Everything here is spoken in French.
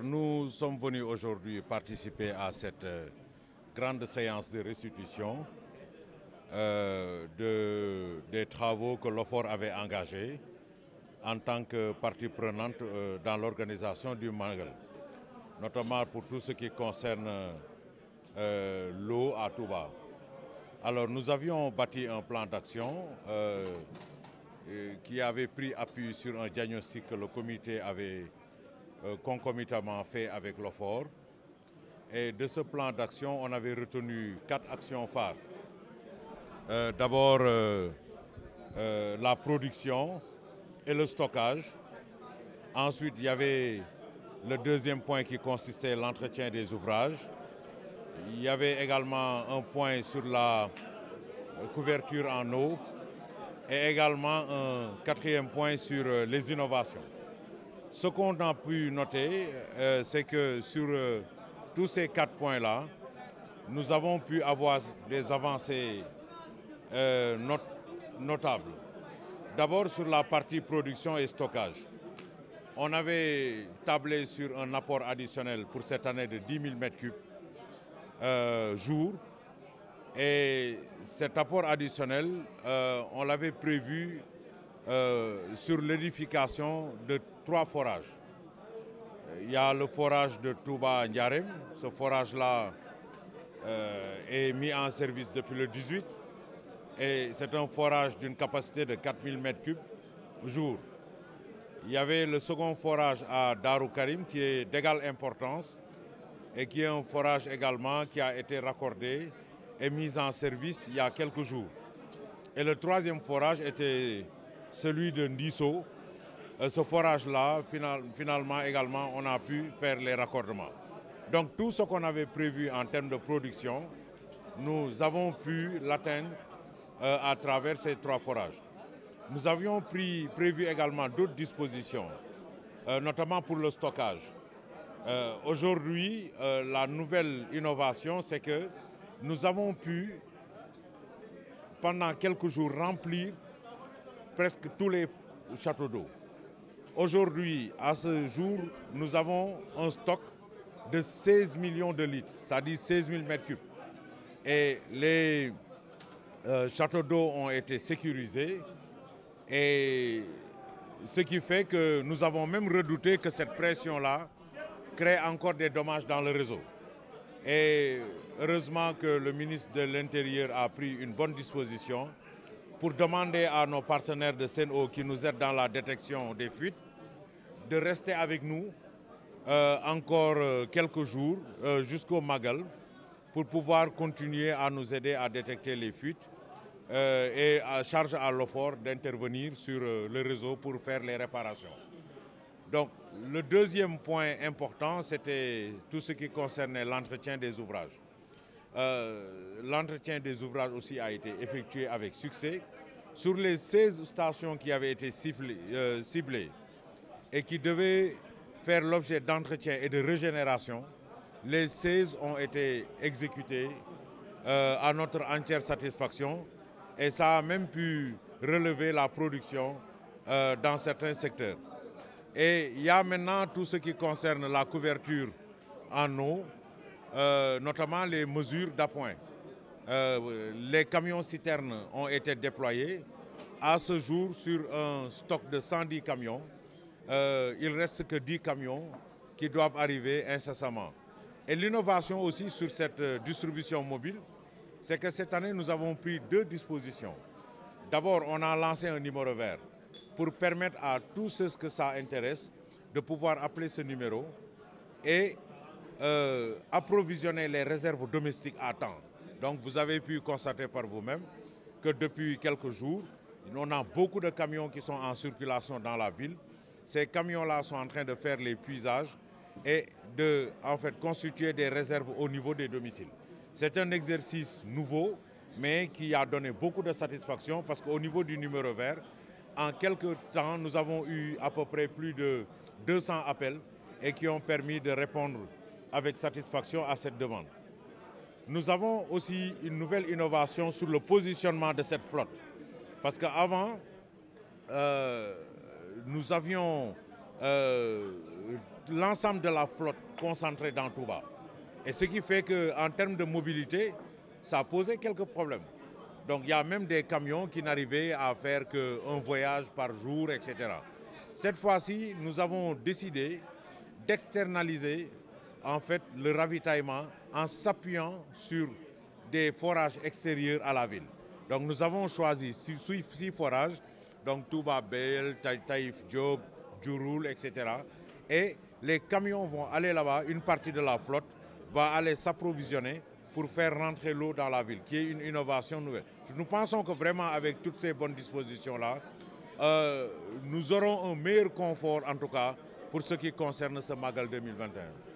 Nous sommes venus aujourd'hui participer à cette grande séance de restitution des travaux que l'OFOR avait engagés en tant que partie prenante dans l'organisation du Magal, notamment pour tout ce qui concerne l'eau à Touba. Alors nous avions bâti un plan d'action qui avait pris appui sur un diagnostic que le comité avait concomitamment fait avec l'OFOR. Et de ce plan d'action, on avait retenu 4 actions phares. D'abord, la production et le stockage. Ensuite, il y avait le deuxième point qui consistait l'entretien des ouvrages. Il y avait également un point sur la couverture en eau et également un quatrième point sur les innovations. Ce qu'on a pu noter, c'est que sur tous ces 4 points-là, nous avons pu avoir des avancées notables. D'abord sur la partie production et stockage. On avait tablé sur un apport additionnel pour cette année de 10 000 m3 jour. Et cet apport additionnel, on l'avait prévu sur l'édification de 3 forages. Il y a le forage de Touba Ndiarem. Ce forage-là est mis en service depuis le 18 et c'est un forage d'une capacité de 4000 m3 jour. Il y avait le second forage à Darou Karim qui est d'égale importance et qui est un forage également qui a été raccordé et mis en service il y a quelques jours. Et le troisième forage était celui de Ndisso. Ce forage-là, finalement également, on a pu faire les raccordements. Donc tout ce qu'on avait prévu en termes de production, nous avons pu l'atteindre à travers ces 3 forages. Nous avions prévu également d'autres dispositions, notamment pour le stockage. Aujourd'hui, la nouvelle innovation, c'est que nous avons pu, pendant quelques jours, remplir presque tous les châteaux d'eau. Aujourd'hui, à ce jour, nous avons un stock de 16 millions de litres, c'est-à-dire 16 000 m3. Et les châteaux d'eau ont été sécurisés, et ce qui fait que nous avons même redouté que cette pression-là crée encore des dommages dans le réseau. Et heureusement que le ministre de l'Intérieur a pris une bonne disposition pour demander à nos partenaires de Sen'Eau qui nous aident dans la détection des fuites de rester avec nous encore quelques jours jusqu'au Magal pour pouvoir continuer à nous aider à détecter les fuites et à charge à l'OFOR d'intervenir sur le réseau pour faire les réparations. Donc le deuxième point important, c'était tout ce qui concernait l'entretien des ouvrages. L'entretien des ouvrages aussi a été effectué avec succès. Sur les 16 stations qui avaient été ciblées et qui devaient faire l'objet d'entretien et de régénération, les 16 ont été exécutées à notre entière satisfaction, et ça a même pu relever la production dans certains secteurs. Et il y a maintenant tout ce qui concerne la couverture en eau, notamment les mesures d'appoint. Les camions-citernes ont été déployés. À ce jour, sur un stock de 110 camions, il ne reste que 10 camions qui doivent arriver incessamment. Et l'innovation aussi sur cette distribution mobile, c'est que cette année, nous avons pris 2 dispositions. D'abord, on a lancé un numéro vert pour permettre à tous ceux que ça intéresse de pouvoir appeler ce numéro et approvisionner les réserves domestiques à temps. Donc vous avez pu constater par vous-même que depuis quelques jours, on a beaucoup de camions qui sont en circulation dans la ville. Ces camions-là sont en train de faire les puisages et de constituer des réserves au niveau des domiciles. C'est un exercice nouveau, mais qui a donné beaucoup de satisfaction parce qu'au niveau du numéro vert, en quelques temps, nous avons eu à peu près plus de 200 appels et qui ont permis de répondre avec satisfaction à cette demande. Nous avons aussi une nouvelle innovation sur le positionnement de cette flotte. Parce qu'avant, nous avions l'ensemble de la flotte concentrée dans Touba. Et ce qui fait qu'en termes de mobilité, ça a posé quelques problèmes. Donc il y a même des camions qui n'arrivaient à faire qu'un voyage par jour, etc. Cette fois-ci, nous avons décidé d'externaliser en fait le ravitaillement en s'appuyant sur des forages extérieurs à la ville. Donc nous avons choisi 6 forages, donc Touba Bel, Taïf Diop, Djouroul, etc. Et les camions vont aller là-bas, une partie de la flotte va aller s'approvisionner pour faire rentrer l'eau dans la ville, qui est une innovation nouvelle. Nous pensons que vraiment avec toutes ces bonnes dispositions-là, nous aurons un meilleur confort en tout cas pour ce qui concerne ce Magal 2021.